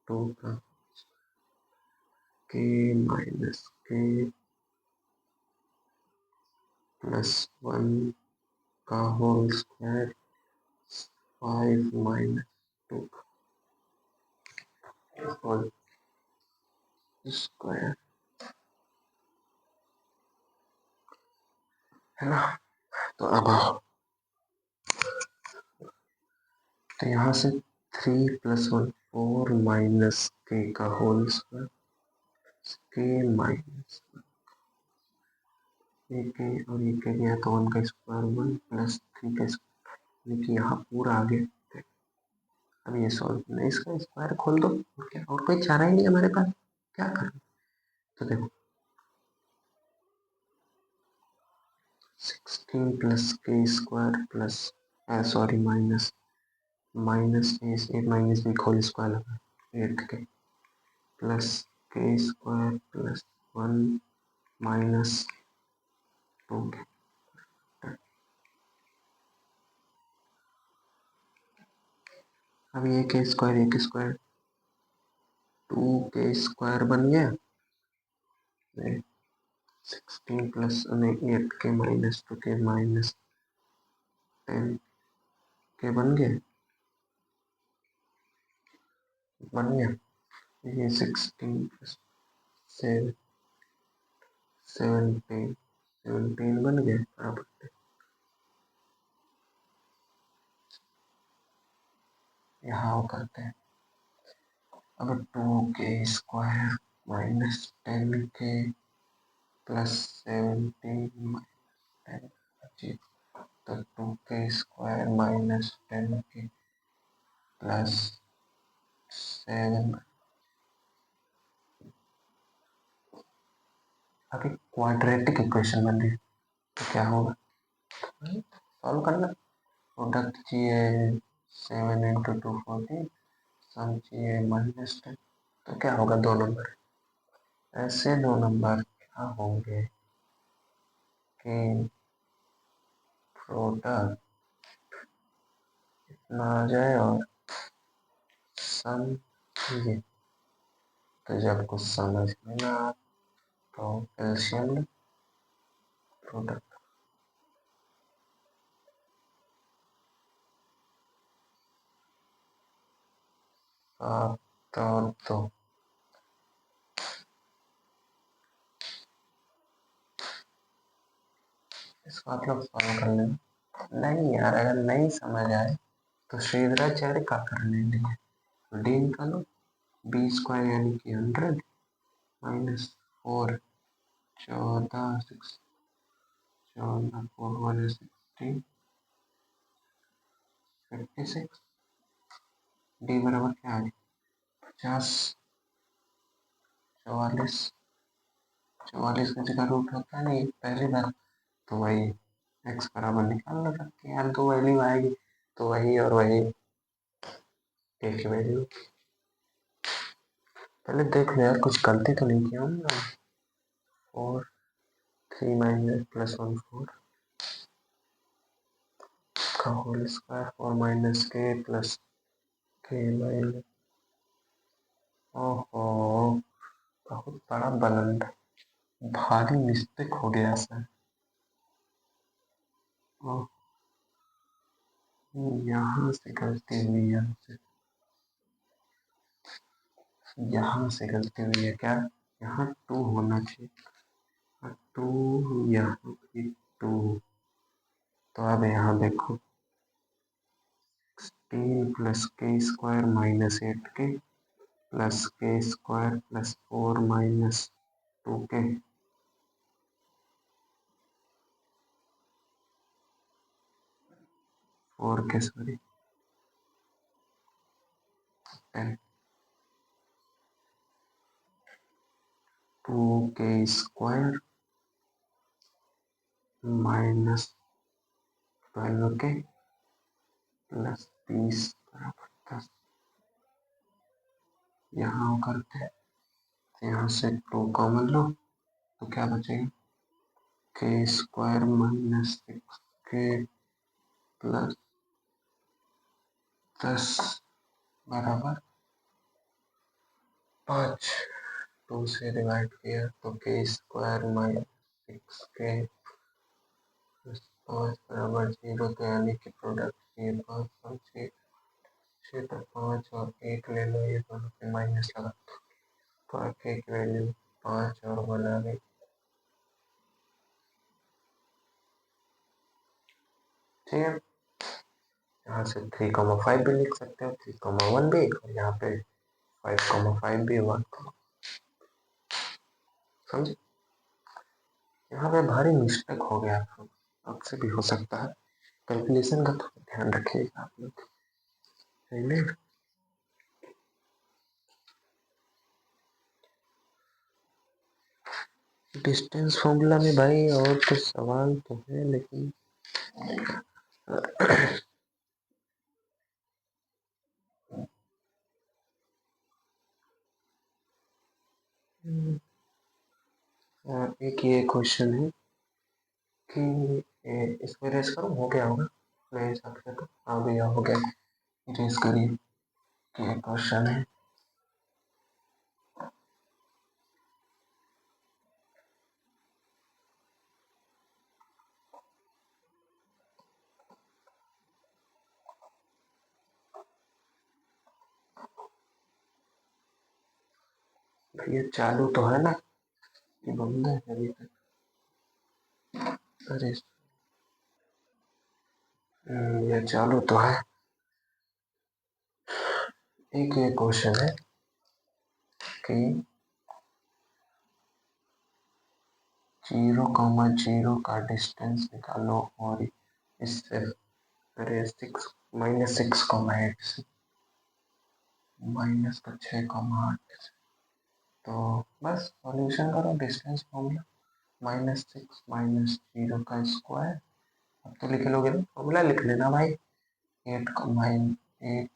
2 का k - k + 1 का होल स्क्वायर 5 - 2 का होल स्क्वायर, है ना। तो अब तो यहाँ से 3 + 1 4 - k का होल स्क्वायर k और ये k गया तो 1 का स्क्वायर 1 + 3 का स्क्वायर, देखिए यहाँ पूरा आ गया। अब ये सॉल्व करना, इसका स्क्वायर खोल दो, क्या और कोई चारा ही नहीं हमारे पास, क्या करना। तो देखो 16 + k² प्लस सॉरी माइनस एक माइनस भी होल स्क्वायर लगा 8k प्लस k² + 1 - 2k। अब ये k² 2k² बन गया, 16 प्लस 8k - 2k -10k बन गया ये 16 + 17 बन गया बराबर। यहाँ वो करते हैं अब 2k² -10k + 17 - 10 तो 2k² -10k + 7। अभी क्वाड्रेटिक इक्वेशन बन रही है तो क्या होगा, सॉल्व करना। प्रोडक्ट चाहिए 7 × 2 14, सम चाहिए -10, तो क्या होगा, 2 नंबर, ऐसे 2 नंबर क्या होंगे कि प्रोडक्ट इतना आ जाए और सम ये, तो जब कुछ समझ में ना आ तो एलसीएम प्रोडक्ट। तो इसको आप लोग सॉल्व कर लेना। नहीं यार, अगर नहीं समझ आए तो श्रीधराचार्य का कर लेंगे, डी निकालो, b² यानी कि 100 -4 14 6 14 4 1 16 56, डी बराबर क्या है 50 44, 44 का जगह रूट होता है नहीं पहली बार, तो वही x बराबर निकालना था कि यार 2 वैल्यू आएगी, तो वही और वही एक ही वैल्यू। पहले देख लो यार कुछ गलती तो नहीं किया हूँ ना। 4 3 - +1 4 का होल स्क्वायर 4 - k + k - ओहो, बहुत बड़ा बलंड, भारी मिस्टेक हो गया सर। यहाँ से गलती हुई, यहाँ से गलती हुई है क्या, यहाँ 2 होना चाहिए, 2 यहाँ भी 2, तो अब यहाँ देखो 16 + k² - 8k + k² + 4 - 2k, 4k sorry 10 2k² -12k + 30 बराबर 10, यहाँ करते हैं, यहाँ से 2 कॉमन लो, तो क्या बचेगा, के स्क्वायर माइनस 6 प्लस 10 बराबर 5। 2 से डिवाइड किया तो के स्क्वायर माइनस 6 प्लस 5 बराबर 0। तो यानी कि प्रोडक्ट ये 5 और 6, 6 तो 5 और 1 ले लो, ये दोनों पे माइनस लगा तो आगे की वैल्यू 5 और बना गई। ठीक है, यहाँ से 3,5 भी लिख सकते हो, 3,1 भी, और यहाँ पे 5,5 भी, 1, समझे। यहाँ पे भारी मिस्टेक हो गया, आपसे भी हो सकता है, कैलकुलेशन का थोड़ा ध्यान रखिएगा आप लोग, सही में। डिस्टेंस फॉर्मूला में भाई और तो सवाल तो है, लेकिन एक ये क्वेश्चन है कि इसमें रेस करूँ, हो गया होगा मेरे हिसाब से, तो हाँ भैया हो गया, रेस करिए। ये क्वेश्चन है, भैया चालू तो है ना, ये बंद है अभी तक। अरे ये चालू तो है। एक ये क्वेश्चन है कि 0,0 का डिस्टेंस निकालो और इससे, अरे 6 -6,8 से माइनस का 6,8, तो बस सॉल्यूशन करो, डिस्टेंस फॉर्मूला -6 - 0 का स्क्वायर। अब तो लिख लोगे ना, फॉर्मूला लिख लेना भाई, 8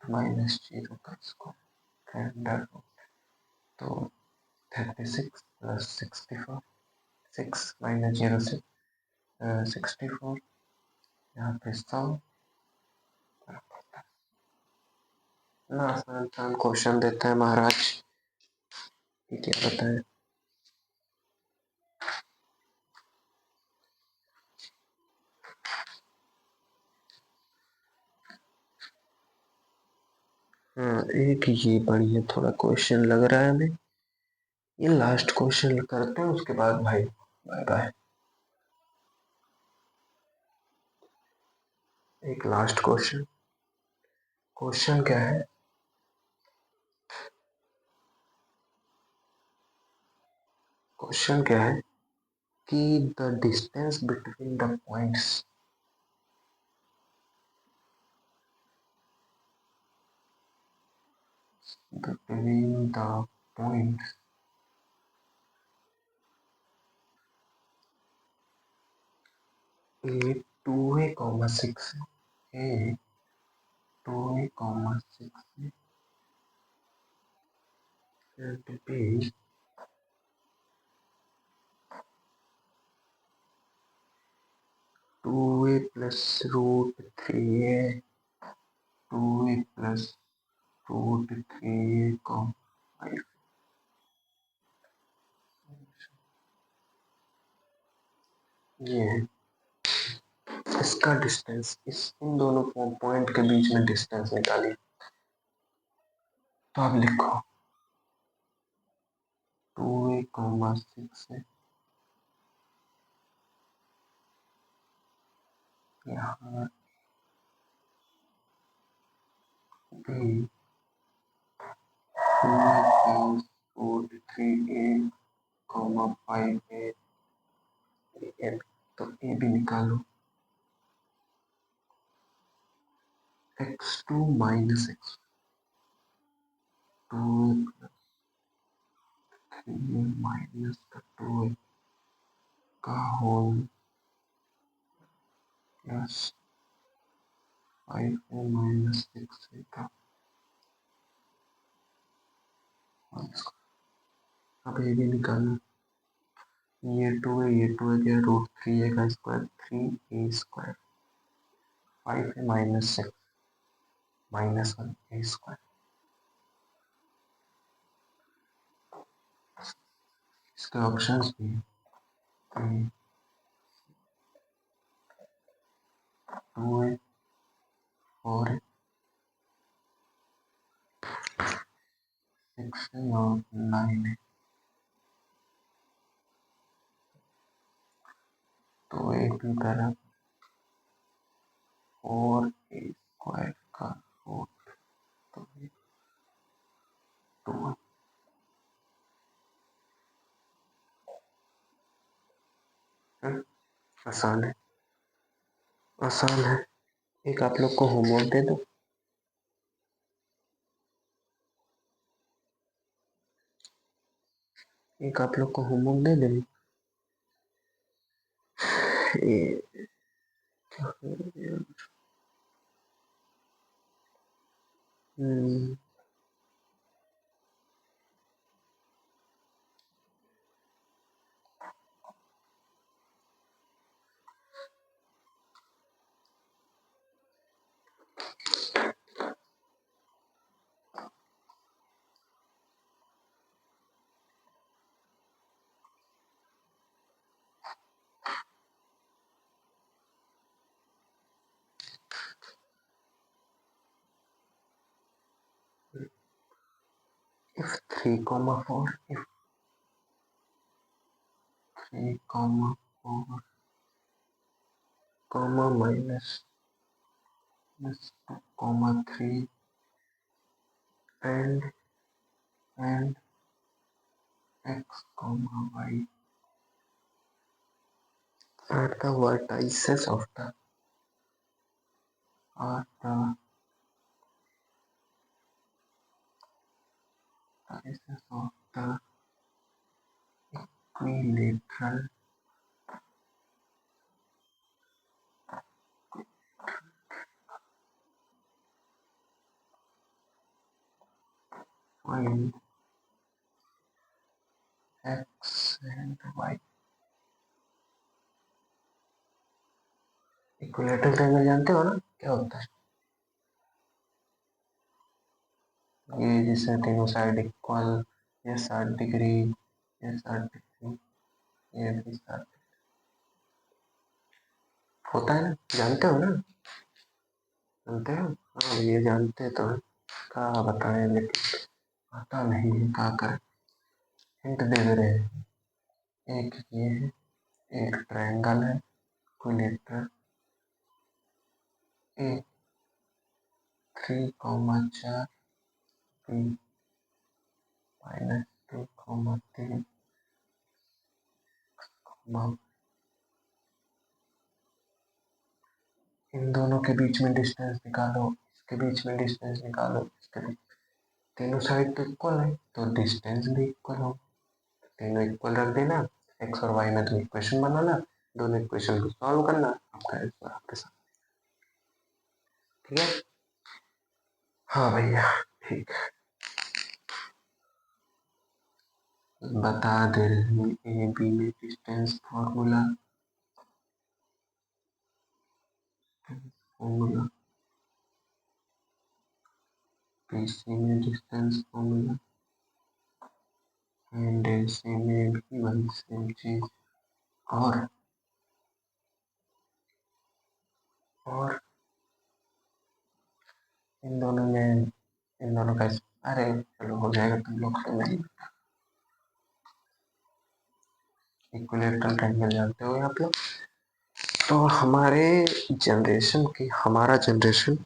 माइनस 0 का स्क्वायर अंडर रूट, तो 36 प्लस 64, 6 -0 से 64, यहाँ पे 100 ना। आसान आसान क्वेश्चन देता है महाराज, ये क्या बताएं। हाँ, एक ये बढ़िया थोड़ा क्वेश्चन लग रहा है हमें, ये लास्ट क्वेश्चन करते हैं, उसके बाद भाई बाय बाय। एक लास्ट क्वेश्चन, क्वेश्चन क्या है, क्वेश्चन क्या है कि the distance between the points, between the points A 2a, 6 A 2a, 6 and B 2a plus root 3a, 2a plus root 3a, 5। ये है इसका डिस्टेंस, इस इन दोनों पॉइंट के बीच में डिस्टेंस निकालिए, तो आप लिखो 2a, 6 है, यहाँ B 2a plus root 3a, 5 है, तो ए भी निकालो, x2 माइनस x2 3 माइनस का 2 का होल प्लस 5 माइनस 6 का, अब ये भी निकालना, ये 2 है, ये 2 है, क्या रूट 3a का स्क्वायर 3a स्क्वायर, 5 है माइनस 6 माइनस 1 a स्क्वायर। इसके ऑप्शंस भी हैं 2 है, 4 है, 6 है और 9 है। तो एक भी तरफ 4a स्क्वायर का रूट तो ये 2 है। आसान है, आसान है। एक आप लोग को होमवर्क दे दो, एक आप लोग को होमवर्क दे दे। ये क्या हो गया? हम्म, if 3 comma 4, if 3 comma 4 comma minus 2 comma 3 and x comma y are the vertices of the are the vertices of the equilateral find x and y। Equilateral triangle जानते हो ना क्या होता है? ये जिससे तीनों साइड इक्वल, ये 60 डिग्री, ये 60 डिग्री, ये भी 60 होता है ना, जानते हो ना? जानते हो? हाँ ये जानते तो हैं, क्या बताएं लेकिन पता नहीं है क्या करें। हिंट दे दे रहे हैं, एक ये है, एक ट्रायंगल है इक्विलेटरल, एक 3,4 बी -2,3 इन दोनों के बीच में डिस्टेंस निकालो, इसके बीच में डिस्टेंस निकालो, इसके बीच, तीनों साइड तो इक्वल है तो डिस्टेंस भी इक्वल हो, तीनों इक्वल रख देना, एक्स और वाई में तो इक्वेशन बनाना, दोनों इक्वेशन को सॉल्व करना, आपका आंसर आपके साथ। ठीक है? हाँ भैया ठीक। बता दे रहे हैं ए बी में distance formula, formula B C में डिस्टेंस फॉर्मूला एंड सी में भी वही सेम चीज, और और इन दोनों में, इन दोनों का, अरे चलो हो जाएगा, तुम लोग तो नहीं, इक्विलेटरल ट्रायंगल जानते हो आप लोग। तो हमारे जनरेशन की, हमारा जनरेशन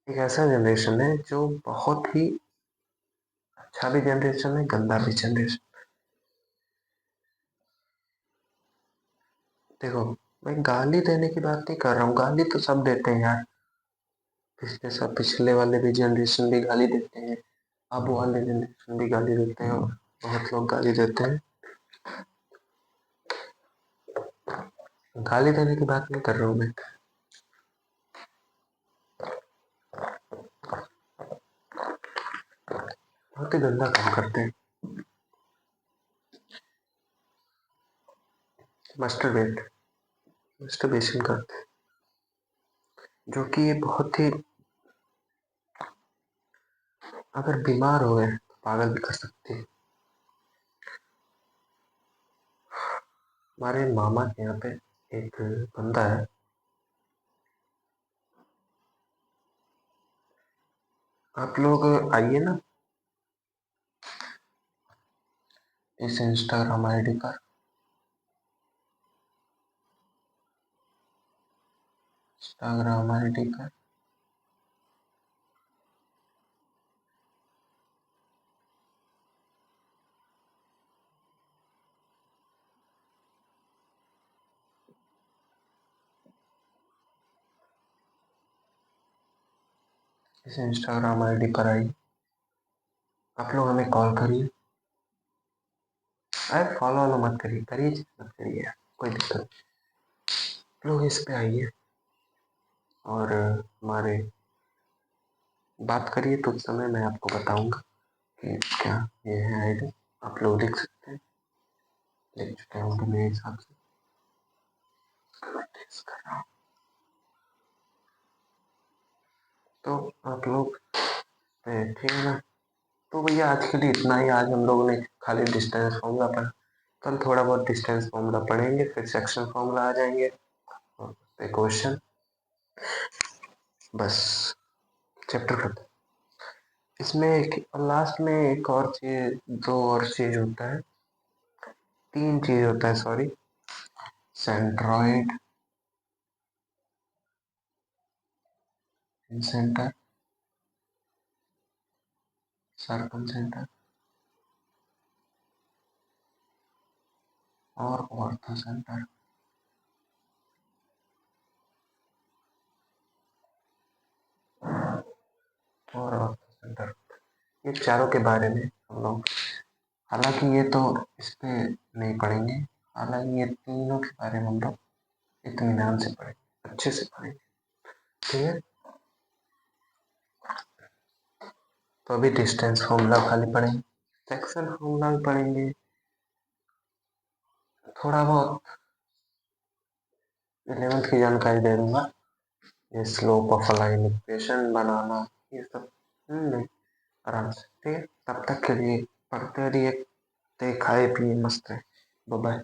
एक ऐसा जनरेशन है जो बहुत ही अच्छा भी जनरेशन है, गंदा भी जनरेशन। देखो, मैं गाली देने की बात नहीं कर रहा हूँ, गाली तो सब देते हैं यार, पिछले सब, पिछले वाले भी जनरेशन भी गाली देते हैं, अब वाले जनरेशन भी गाली देते हैं, और बहुत लोग गाली देते हैं। गाली देने की बात नहीं कर रहा हूँ मैं, बहुत ही गंदा काम करते हैं। मास्टरबेट मास्टरबेशन करते हैं, जो कि ये बहुत ही, अगर बीमार हो गए तो पागल भी कर सकती है। हमारे मामा के यहाँ पे एक बंदा है, आप लोग आइए ना इस इंस्टाग्राम आईडी पर, इंस्टाग्राम आईडी पर इस इंस्टाग्राम आईडी पर आइए, आप लोग हमें कॉल करिए। अरे फॉलो वालो मत करिए, करिए मत करिए यार, कोई दिक्कत नहीं। आप लोग इस पे आइए और हमारे बात करिए, तो उस समय मैं आपको बताऊंगा कि क्या ये है आईडी। आप लोग लिख सकते हैं, लिख चुके होंगे मेरे हिसाब से। मैं टेस्ट कर रहा हूँ। तो आप लोग ठीक है ना। तो भैया आज के लिए इतना ही। आज हम लोगों ने खाली डिस्टेंस फॉर्मूला पढ़ा, कल थोड़ा बहुत डिस्टेंस फॉर्मूला पढ़ेंगे, फिर सेक्शन फॉर्मूला आ जाएंगे और क्वेश्चन, बस चैप्टर खत्म। इसमें एक लास्ट में एक और चीज, दो और चीज होता है, तीन चीज होता है sorry. Centroid, centre, circum centre और ऑर्थो सेंटर। और ऑर्थो सेंटर, ये चारों के बारे में हम लोग, हालांकि ये तो इस पे नहीं पढ़ेंगे, हालांकि ये तीनों के बारे में हम लोग इत्मीनान से पढ़ेंगे, अच्छे से पढ़ेंगे, ठीक है। तो अभी डिस्टेंस फॉर्मूला खाली पढ़ेंगे, सेक्शन फॉर्मूला भी पढ़ेंगे, थोड़ा बहुत 11th की जानकारी दे दूंगा, ये स्लोप ऑफ लाइन इक्वेशन बनाना, ये सब नहीं, आराम से, ठीक है। तब तक के लिए पढ़ते रहिए, खाए पिए मस्त है। बाय।